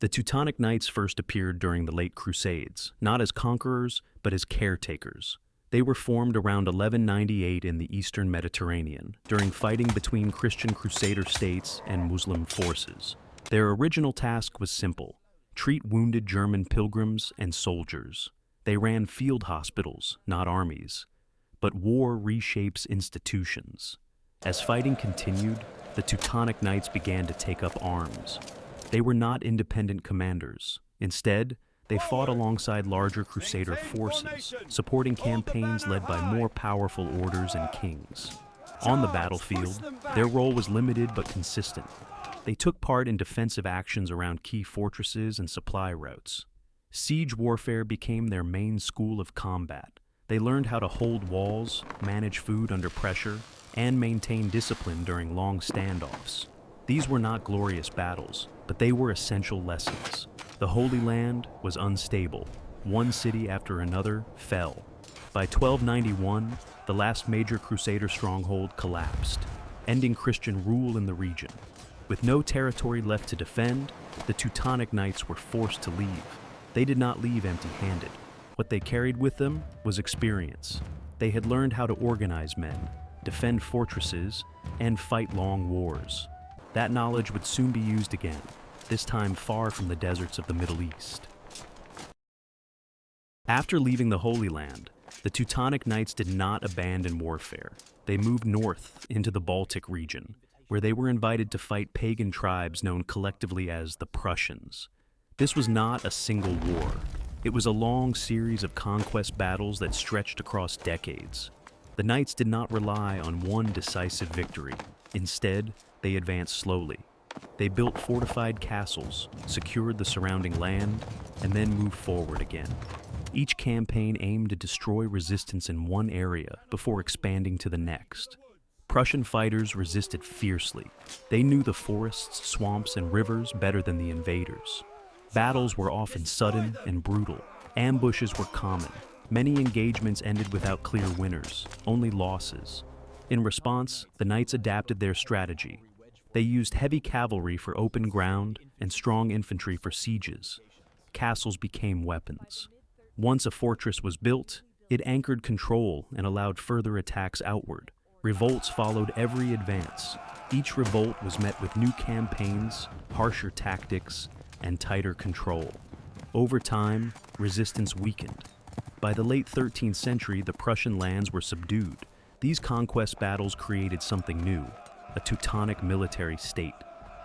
The Teutonic Knights first appeared during the late Crusades, not as conquerors, but as caretakers. They were formed around 1198 in the eastern Mediterranean, during fighting between Christian crusader states and Muslim forces. Their original task was simple: treat wounded German pilgrims and soldiers. They ran field hospitals, not armies. But war reshapes institutions. As fighting continued, the Teutonic Knights began to take up arms. They were not independent commanders. Instead, they fought alongside larger crusader forces, supporting campaigns led by more powerful orders and kings. On the battlefield, their role was limited but consistent. They took part in defensive actions around key fortresses and supply routes. Siege warfare became their main school of combat. They learned how to hold walls, manage food under pressure, and maintain discipline during long standoffs. These were not glorious battles, but they were essential lessons. The Holy Land was unstable. One city after another fell. By 1291, the last major Crusader stronghold collapsed, ending Christian rule in the region. With no territory left to defend, the Teutonic Knights were forced to leave. They did not leave empty-handed. What they carried with them was experience. They had learned how to organize men, defend fortresses, and fight long wars. That knowledge would soon be used again, this time far from the deserts of the Middle East. After leaving the Holy Land, the Teutonic Knights did not abandon warfare. They moved north into the Baltic region, where they were invited to fight pagan tribes known collectively as the Prussians. This was not a single war. It was a long series of conquest battles that stretched across decades. The Knights did not rely on one decisive victory. Instead, they advanced slowly. They built fortified castles, secured the surrounding land, and then moved forward again. Each campaign aimed to destroy resistance in one area before expanding to the next. Prussian fighters resisted fiercely. They knew the forests, swamps, and rivers better than the invaders. Battles were often sudden and brutal. Ambushes were common. Many engagements ended without clear winners, only losses. In response, the Knights adapted their strategy. They used heavy cavalry for open ground and strong infantry for sieges. Castles became weapons. Once a fortress was built, it anchored control and allowed further attacks outward. Revolts followed every advance. Each revolt was met with new campaigns, harsher tactics, and tighter control. Over time, resistance weakened. By the late 13th century, the Prussian lands were subdued. These conquest battles created something new: a Teutonic military state.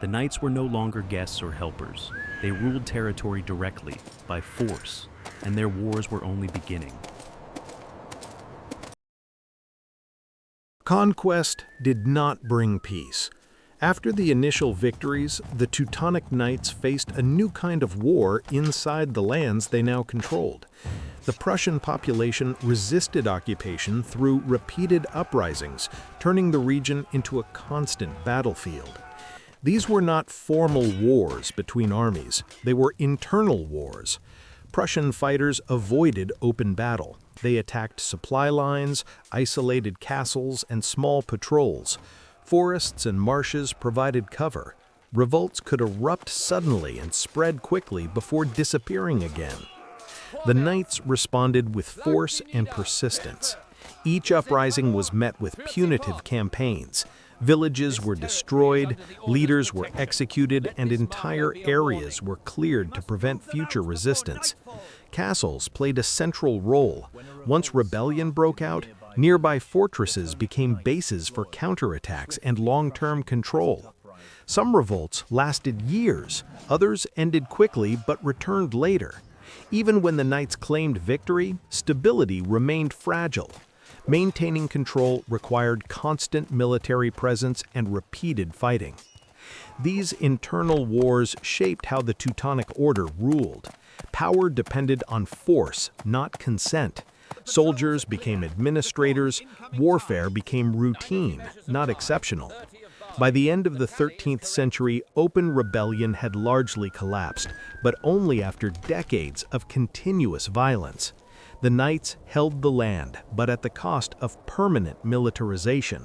The Knights were no longer guests or helpers. They ruled territory directly, by force, and their wars were only beginning. Conquest did not bring peace. After the initial victories, the Teutonic Knights faced a new kind of war inside the lands they now controlled. The Prussian population resisted occupation through repeated uprisings, turning the region into a constant battlefield. These were not formal wars between armies, they were internal wars. Prussian fighters avoided open battle. They attacked supply lines, isolated castles, and small patrols. Forests and marshes provided cover. Revolts could erupt suddenly and spread quickly before disappearing again. The Knights responded with force and persistence. Each uprising was met with punitive campaigns. Villages were destroyed, leaders were executed, and entire areas were cleared to prevent future resistance. Castles played a central role. Once rebellion broke out, nearby fortresses became bases for counterattacks and long-term control. Some revolts lasted years, others ended quickly but returned later. Even when the Knights claimed victory, stability remained fragile. Maintaining control required constant military presence and repeated fighting. These internal wars shaped how the Teutonic Order ruled. Power depended on force, not consent. Soldiers became administrators, warfare became routine, not exceptional. By the end of the 13th century, open rebellion had largely collapsed, but only after decades of continuous violence. The Knights held the land, but at the cost of permanent militarization.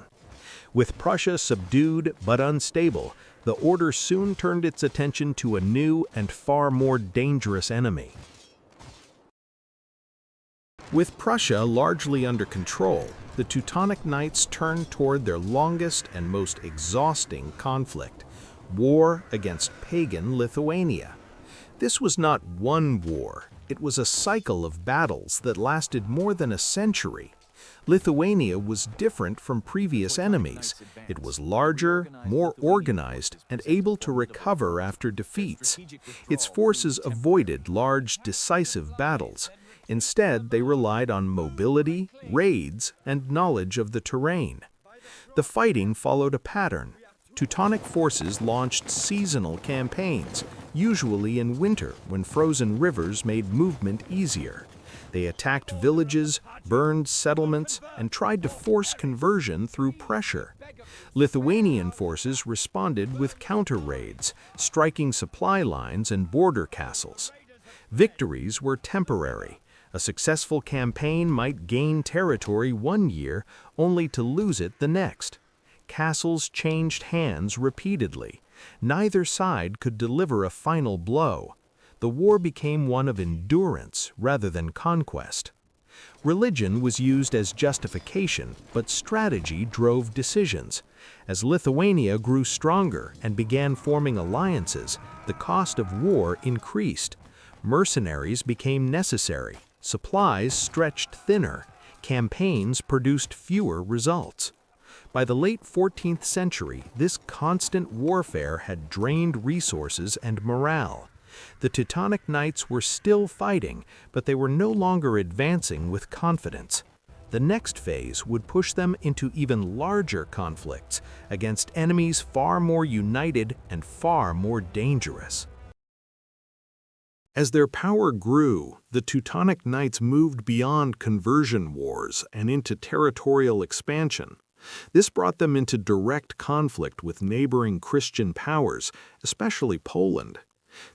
With Prussia subdued but unstable, the order soon turned its attention to a new and far more dangerous enemy. With Prussia largely under control, the Teutonic Knights turned toward their longest and most exhausting conflict: war against pagan Lithuania. This was not one war, it was a cycle of battles that lasted more than a century. Lithuania was different from previous enemies. It was larger, more organized, and able to recover after defeats. Its forces avoided large, decisive battles. Instead, they relied on mobility, raids, and knowledge of the terrain. The fighting followed a pattern. Teutonic forces launched seasonal campaigns, usually in winter when frozen rivers made movement easier. They attacked villages, burned settlements, and tried to force conversion through pressure. Lithuanian forces responded with counter-raids, striking supply lines and border castles. Victories were temporary. A successful campaign might gain territory one year, only to lose it the next. Castles changed hands repeatedly. Neither side could deliver a final blow. The war became one of endurance rather than conquest. Religion was used as justification, but strategy drove decisions. As Lithuania grew stronger and began forming alliances, the cost of war increased. Mercenaries became necessary. Supplies stretched thinner. Campaigns produced fewer results. By the late 14th century, this constant warfare had drained resources and morale. The Teutonic Knights were still fighting, but they were no longer advancing with confidence. The next phase would push them into even larger conflicts against enemies far more united and far more dangerous. As their power grew, the Teutonic Knights moved beyond conversion wars and into territorial expansion. This brought them into direct conflict with neighboring Christian powers, especially Poland.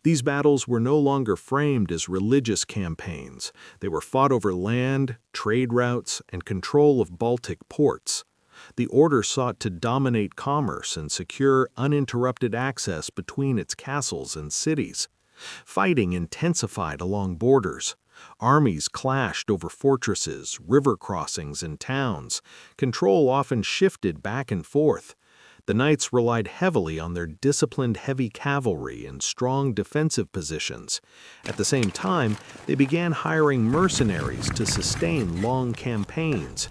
These battles were no longer framed as religious campaigns. They were fought over land, trade routes, and control of Baltic ports. The order sought to dominate commerce and secure uninterrupted access between its castles and cities. Fighting intensified along borders. Armies clashed over fortresses, river crossings, and towns. Control often shifted back and forth. The knights relied heavily on their disciplined heavy cavalry and strong defensive positions. At the same time, they began hiring mercenaries to sustain long campaigns.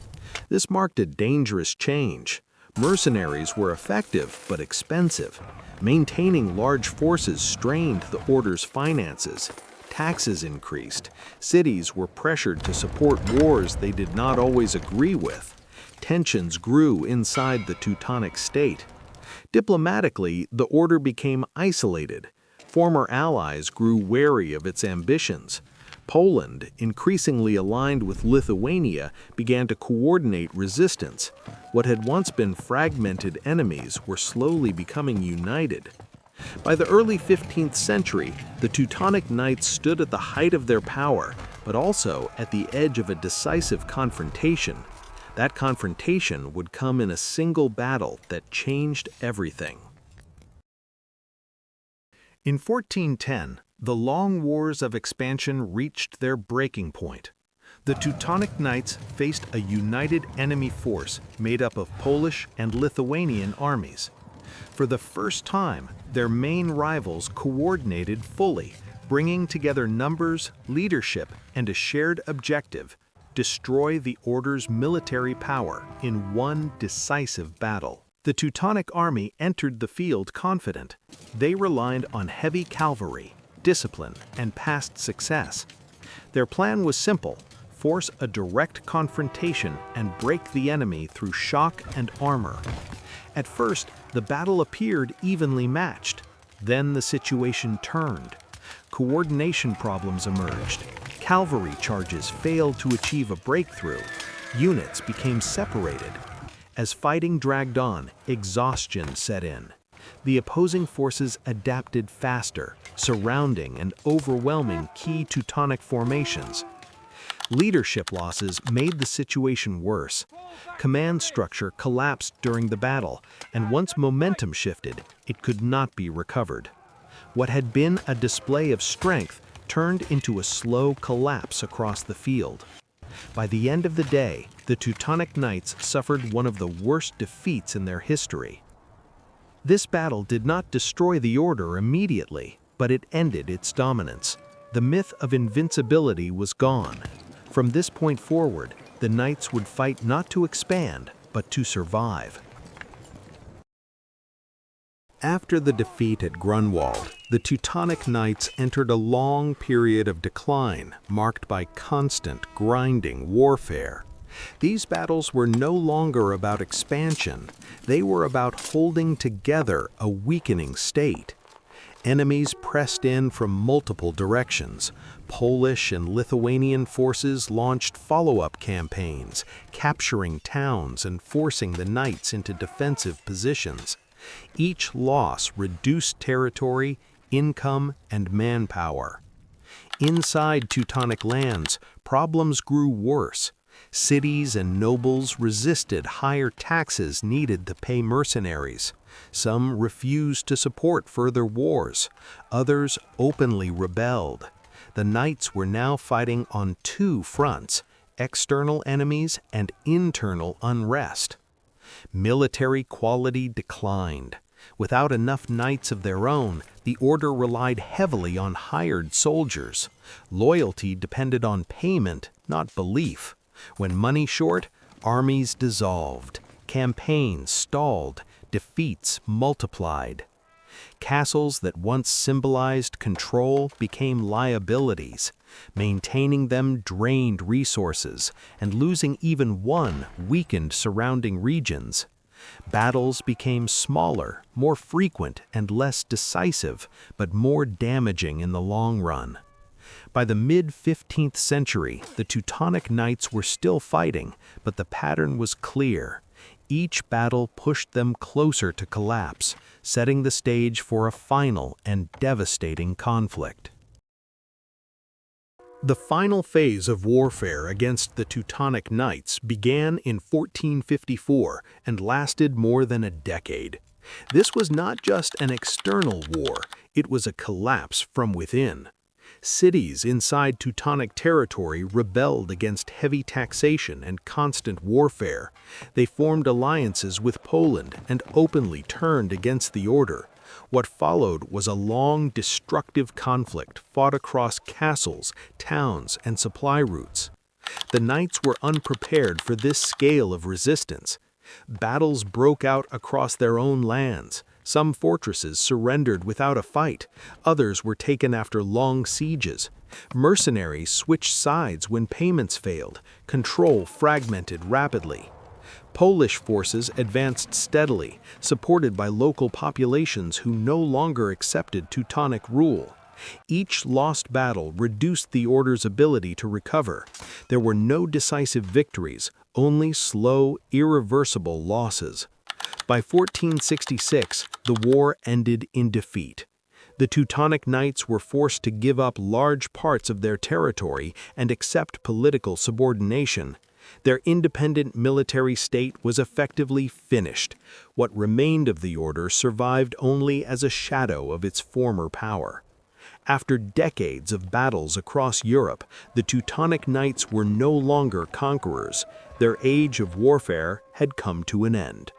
This marked a dangerous change. Mercenaries were effective but expensive. Maintaining large forces strained the order's finances. Taxes increased. Cities were pressured to support wars they did not always agree with. Tensions grew inside the Teutonic state. Diplomatically, the order became isolated. Former allies grew wary of its ambitions. Poland, increasingly aligned with Lithuania, began to coordinate resistance. What had once been fragmented enemies were slowly becoming united. By the early 15th century, the Teutonic Knights stood at the height of their power, but also at the edge of a decisive confrontation. That confrontation would come in a single battle that changed everything. In 1410, the long wars of expansion reached their breaking point. The Teutonic Knights faced a united enemy force made up of Polish and Lithuanian armies. For the first time, their main rivals coordinated fully, bringing together numbers, leadership, and a shared objective: destroy the Order's military power in one decisive battle. The Teutonic army entered the field confident. They relied on heavy cavalry, discipline, and past success. Their plan was simple: force a direct confrontation and break the enemy through shock and armor. At first, the battle appeared evenly matched. Then the situation turned. Coordination problems emerged. Cavalry charges failed to achieve a breakthrough. Units became separated. As fighting dragged on, exhaustion set in. The opposing forces adapted faster, surrounding and overwhelming key Teutonic formations. Leadership losses made the situation worse. Command structure collapsed during the battle, and once momentum shifted, it could not be recovered. What had been a display of strength turned into a slow collapse across the field. By the end of the day, the Teutonic Knights suffered one of the worst defeats in their history. This battle did not destroy the order immediately, but it ended its dominance. The myth of invincibility was gone. From this point forward, the Knights would fight not to expand, but to survive. After the defeat at Grunwald, the Teutonic Knights entered a long period of decline, marked by constant, grinding warfare. These battles were no longer about expansion. They were about holding together a weakening state. Enemies pressed in from multiple directions. Polish and Lithuanian forces launched follow-up campaigns, capturing towns and forcing the Knights into defensive positions. Each loss reduced territory, income, and manpower. Inside Teutonic lands, problems grew worse. Cities and nobles resisted higher taxes needed to pay mercenaries. Some refused to support further wars. Others openly rebelled. The Knights were now fighting on two fronts: external enemies and internal unrest. Military quality declined. Without enough knights of their own, the order relied heavily on hired soldiers. Loyalty depended on payment, not belief. When money short, armies dissolved. Campaigns stalled. Defeats multiplied. Castles that once symbolized control became liabilities. Maintaining them drained resources, and losing even one weakened surrounding regions. Battles became smaller, more frequent, and less decisive, but more damaging in the long run. By the mid-15th century, the Teutonic Knights were still fighting, but the pattern was clear. Each battle pushed them closer to collapse, setting the stage for a final and devastating conflict. The final phase of warfare against the Teutonic Knights began in 1454 and lasted more than a decade. This was not just an external war, it was a collapse from within. Cities inside Teutonic territory rebelled against heavy taxation and constant warfare. They formed alliances with Poland and openly turned against the order. What followed was a long, destructive conflict fought across castles, towns, and supply routes. The Knights were unprepared for this scale of resistance. Battles broke out across their own lands. Some fortresses surrendered without a fight. Others were taken after long sieges. Mercenaries switched sides when payments failed. Control fragmented rapidly. Polish forces advanced steadily, supported by local populations who no longer accepted Teutonic rule. Each lost battle reduced the order's ability to recover. There were no decisive victories, only slow, irreversible losses. By 1466, the war ended in defeat. The Teutonic Knights were forced to give up large parts of their territory and accept political subordination. Their independent military state was effectively finished. What remained of the order survived only as a shadow of its former power. After decades of battles across Europe, the Teutonic Knights were no longer conquerors. Their age of warfare had come to an end.